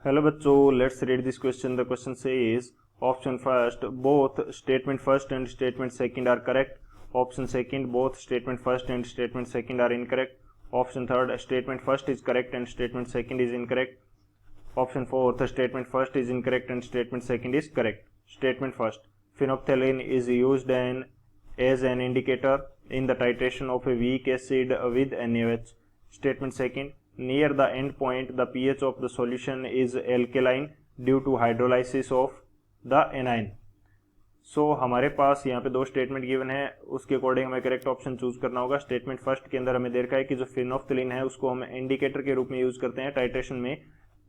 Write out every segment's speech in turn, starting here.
Hello बच्चों, let's read this question. The question says option first both statement first and statement second are correct. Option second both statement first and statement second are incorrect. Option third statement first is correct and statement second is incorrect. Option fourth statement first is incorrect and statement second is correct. Statement first, phenolphthalein is used as an indicator in the titration of a weak acid with NaOH. Statement second, near the end point the pH of the solution is alkaline due to hydrolysis of the anion. सो हमारे पास यहाँ पे दो statement given है, उसके according हमें correct option choose करना होगा. Statement first के अंदर हमें दे रखा है कि जो फिनोफ्थलीन है उसको हम इंडिकेटर के रूप में यूज करते हैं टाइट्रेशन में,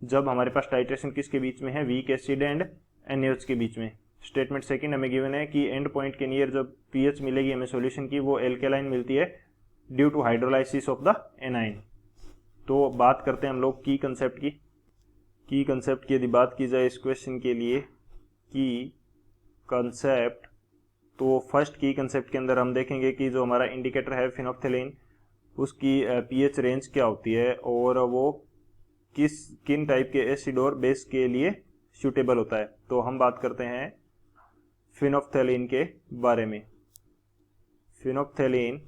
जब हमारे पास टाइट्रेशन किसके बीच में है, वीक एसिड एंड NaOH के बीच में. स्टेटमेंट सेकंड हमें गिवन है कि एंड पॉइंट के नियर जब पीएच मिलेगी हमें सॉल्यूशन की, वो एल्केलाइन मिलती है due to hydrolysis of the anion. तो बात करते हैं हम लोग की कंसेप्ट की यदि बात की जाए इस क्वेश्चन के लिए की कंसेप्ट, तो फर्स्ट की कंसेप्ट के अंदर हम देखेंगे कि जो हमारा इंडिकेटर है फिनोफ्थलीन, उसकी पीएच रेंज क्या होती है और वो किन टाइप के एसिड और बेस के लिए सूटेबल होता है. तो हम बात करते हैं फिनोफ्थलीन के बारे में. फिनोफ्थलीन,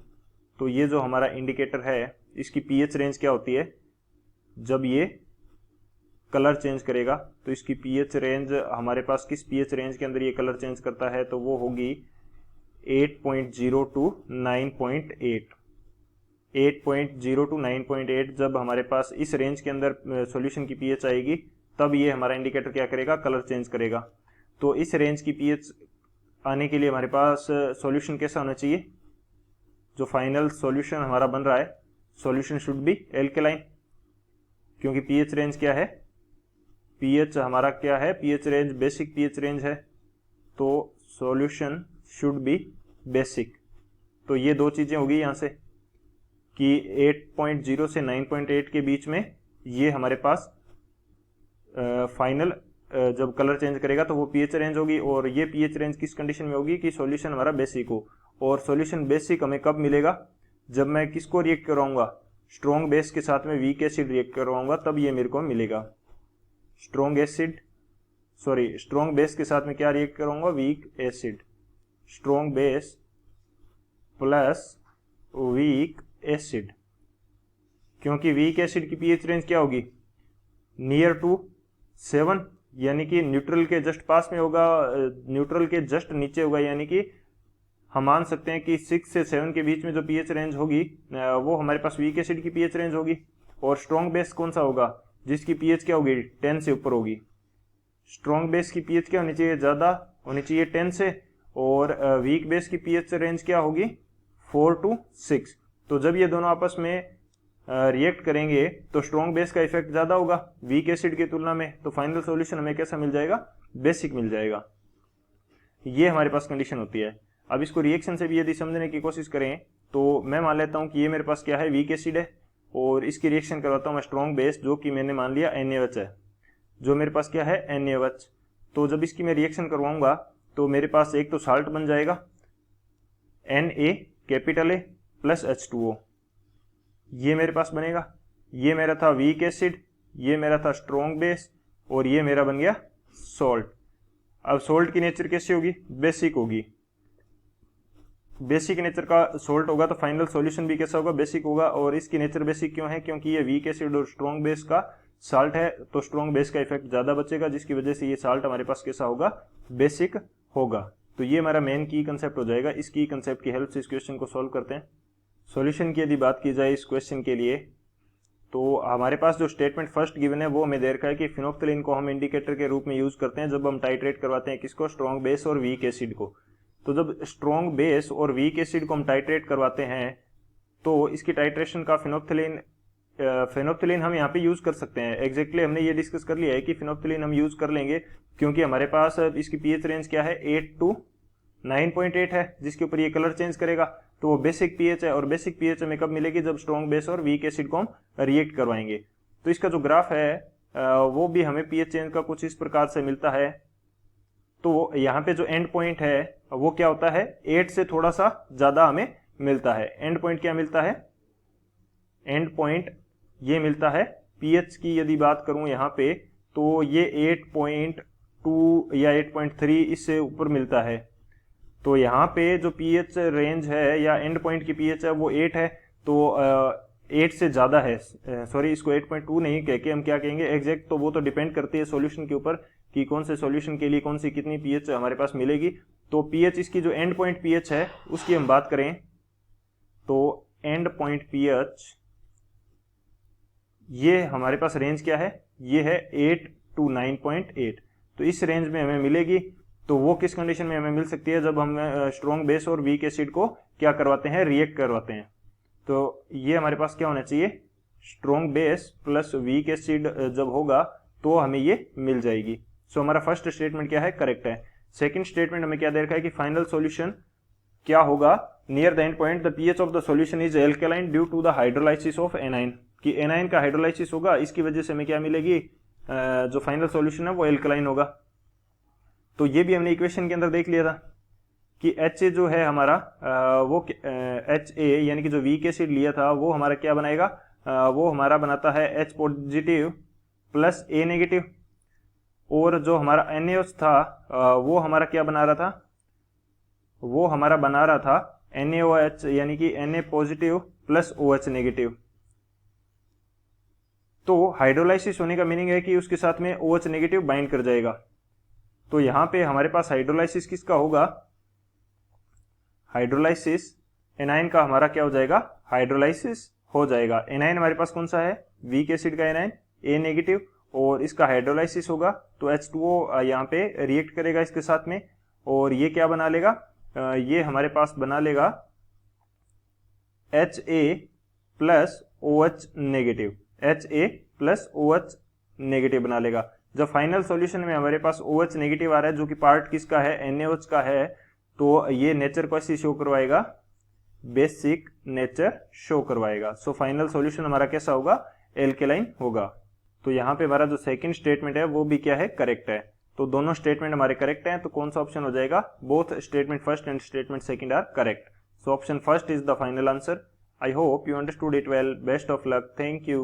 तो ये जो हमारा इंडिकेटर है इसकी पीएच रेंज क्या होती है, जब ये कलर चेंज करेगा तो इसकी पीएच रेंज हमारे पास किस पीएच रेंज के अंदर ये कलर चेंज करता है, तो वो होगी 8.0 टू 9.8. 8.0 टू 9.8 जब हमारे पास इस रेंज के अंदर सॉल्यूशन की पीएच आएगी तब ये हमारा इंडिकेटर क्या करेगा, कलर चेंज करेगा. तो इस रेंज की पीएच आने के लिए हमारे पास सॉल्यूशन कैसा होना चाहिए, जो फाइनल सॉल्यूशन हमारा बन रहा है सॉल्यूशन शुड बी एल्केलाइन, क्योंकि पीएच रेंज क्या है, पीएच हमारा क्या है, pH range basic pH range है, तो सॉल्यूशन शुड बी बेसिक. तो ये दो चीजें होगी यहाँ से कि 8.0 से 9.8 के बीच में ये हमारे पास फाइनल जब कलर चेंज करेगा तो वो पीएच रेंज होगी, और ये पीएच रेंज किस कंडीशन में होगी कि सॉल्यूशन हमारा बेसिक हो. और सॉल्यूशन बेसिक हमें कब मिलेगा, जब मैं किसको रिएक्ट करवाऊंगा, स्ट्रॉन्ग बेस के साथ में वीक एसिड रिएक्ट करवाऊंगा, तब ये मेरे को मिलेगा. स्ट्रॉन्ग बेस के साथ में क्या रिएक्ट करवाऊंगा, weak acid. Strong base plus weak acid, क्योंकि वीक एसिड की पीएच रेंज क्या होगी, नियर टू 7, यानी कि न्यूट्रल के जस्ट पास में होगा, न्यूट्रल के जस्ट नीचे होगा, यानी कि हम मान सकते हैं कि 6 से 7 के बीच में जो पीएच रेंज होगी वो हमारे पास वीक एसिड की पीएच रेंज होगी. और स्ट्रॉन्ग बेस कौन सा होगा, जिसकी पीएच क्या होगी, 10 से ऊपर होगी. स्ट्रॉन्ग बेस की पीएच क्या होनी चाहिए, ज्यादा होनी चाहिए 10 से, और वीक बेस की पीएच रेंज क्या होगी, 4 टू 6. तो जब ये दोनों आपस में रिएक्ट करेंगे तो स्ट्रॉन्ग बेस का इफेक्ट ज्यादा होगा वीक एसिड की तुलना में, तो फाइनल सॉल्यूशन हमें कैसा मिल जाएगा, बेसिक मिल जाएगा. ये हमारे पास कंडीशन होती है. अब इसको रिएक्शन से भी यदि समझने की कोशिश करें तो मैं मान लेता हूं कि ये मेरे पास क्या है, वीक एसिड है, और इसकी रिएक्शन करवाता हूं मैं स्ट्रॉन्ग बेस, जो कि मैंने मान लिया NaOH है, जो मेरे पास क्या है NaOH. तो जब इसकी मैं रिएक्शन करवाऊंगा तो मेरे पास एक तो साल्ट बन जाएगा Na capital A plus H2O, ये मेरे पास बनेगा. ये मेरा था वीक एसिड, ये मेरा था स्ट्रॉन्ग बेस, और ये मेरा बन गया सॉल्ट. अब सॉल्ट की नेचर कैसी होगी, बेसिक होगी. बेसिक नेचर का सॉल्ट होगा तो फाइनल सॉल्यूशन भी कैसा होगा, बेसिक होगा. और इसकी नेचर बेसिक क्यों है, क्योंकि ये वीक एसिड और स्ट्रॉन्ग बेस का साल्ट है, तो स्ट्रॉन्ग बेस का इफेक्ट ज्यादा बचेगा, जिसकी वजह से ये साल्ट हमारे पास कैसा होगा, बेसिक होगा. तो ये हमारा मेन की कंसेप्ट हो जाएगा. इस की कंसेप्ट की हेल्प से इस क्वेश्चन को सॉल्व करते हैं. सॉल्यूशन की यदि बात की जाए इस क्वेश्चन के लिए, तो हमारे पास जो स्टेटमेंट फर्स्ट गिवन है वो हमें दे रखा है कि फिनोफ्थलीन को हम इंडिकेटर के रूप में यूज करते हैं जब हम टाइट्रेट करवाते हैं किसको, स्ट्रॉन्ग बेस और वीक एसिड को. तो जब स्ट्रॉन्ग बेस और वीक एसिड को हम टाइट्रेट करवाते हैं तो इसकी टाइट्रेशन का फिनोफ्थलीन हम यहाँ पे यूज कर सकते हैं. एग्जैक्टली हमने ये डिस्कस कर लिया है कि फिनोफ्थलीन हम यूज कर लेंगे, क्योंकि हमारे पास इसकी पीएच रेंज क्या है, 8 टू 9.8 है, जिसके ऊपर ये कलर चेंज करेगा, तो वो बेसिक पीएच है. और बेसिक पीएच हमें कब मिलेगी, जब स्ट्रॉन्ग बेस और वीक एसिड को हम रिएक्ट करवाएंगे. तो इसका जो ग्राफ है वो भी हमें पीएच चेंज का कुछ इस प्रकार से मिलता है. तो यहाँ पे जो एंड पॉइंट है वो क्या होता है, 8 से थोड़ा सा ज्यादा हमें मिलता है. एंड पॉइंट क्या मिलता है, एंड पॉइंट ये मिलता है पीएच की यदि बात करूं यहाँ पे तो ये 8.2 या 8.3 इससे ऊपर मिलता है। तो यहाँ पे जो पीएच रेंज है या एंड पॉइंट की पीएच है वो 8 है, तो 8 से ज़्यादा है, सॉरी इसको 8.2 नहीं कह के हम क्या कहेंगे एग्जैक्ट, तो वो तो डिपेंड करती है सॉल्यूशन के ऊपर कि कौन से सॉल्यूशन के लिए कौन सी कितनी पीएच हमारे पास मिलेगी। तो पीएच इसकी जो एंड पॉइंट पीएच है उसकी हम बात करें तो एंड पॉइंट पीएच ये हमारे पास रेंज क्या है, ये है 8 to 9.8। तो इस रेंज में हमें मिलेगी। तो वो किस कंडीशन में हमें मिल सकती है, जब हम स्ट्रॉन्ग बेस और वीक एसिड को क्या करवाते हैं, रिएक्ट करवाते हैं। तो ये हमारे पास क्या होना चाहिए, strong base plus weak acid जब होगा तो हमें ये मिल जाएगी। सो हमारा फर्स्ट स्टेटमेंट क्या है, करेक्ट है। सेकंड स्टेटमेंट हमें क्या दे रखा है कि फाइनल सॉल्यूशन क्या होगा, near the end point the pH of the solution is alkaline due to the hydrolysis of anion, कि एनाइन का हाइड्रोलाइसिस होगा, इसकी वजह से हमें क्या मिलेगी, जो फाइनल सॉल्यूशन है वो एल्केलाइन होगा। तो ये भी हमने इक्वेशन के अंदर देख लिया था कि HA जो है हमारा वो HA यानी कि जो वीक एसिड लिया था वो हमारा क्या बनाएगा, वो हमारा बनाता है H positive plus A negative, और जो हमारा NaOH था वो हमारा क्या बना रहा था, वो हमारा बना रहा था NaOH यानी कि Na positive plus OH negative. तो हाइड्रोलाइसिस होने का मीनिंग है कि उसके साथ में OH नेगेटिव बाइंड कर जाएगा। तो यहां पे हमारे पास हाइड्रोलाइसिस किसका होगा, हाइड्रोलाइसिस एनाइन का हमारा क्या हो जाएगा, हाइड्रोलाइसिस हो जाएगा। एनाइन हमारे पास कौन सा है, वीक एसिड का एनाइन A नेगेटिव, और इसका हाइड्रोलाइसिस होगा तो H2O यहाँ पे रिएक्ट करेगा इसके साथ में, और ये क्या बना लेगा, ये हमारे पास बना लेगा HA plus OH negative, HA plus OH negative बना लेगा। जब फाइनल सॉल्यूशन में हमारे पास OH नेगेटिव आ रहा है जो कि पार्ट किसका है, NaOH का है, तो ये नेचर को ऐसी शो करवाएगा, बेसिक नेचर शो करवाएगा। सो फाइनल सॉल्यूशन हमारा कैसा होगा, एल्केलाइन होगा। तो यहाँ पे हमारा जो सेकंड स्टेटमेंट है वो भी क्या है, करेक्ट है। तो दोनों स्टेटमेंट हमारे करेक्ट हैं, तो कौन सा ऑप्शन हो जाएगा, both statement first and statement second are correct. So option first is the final answer. I hope you understood it well. Best of luck. Thank you.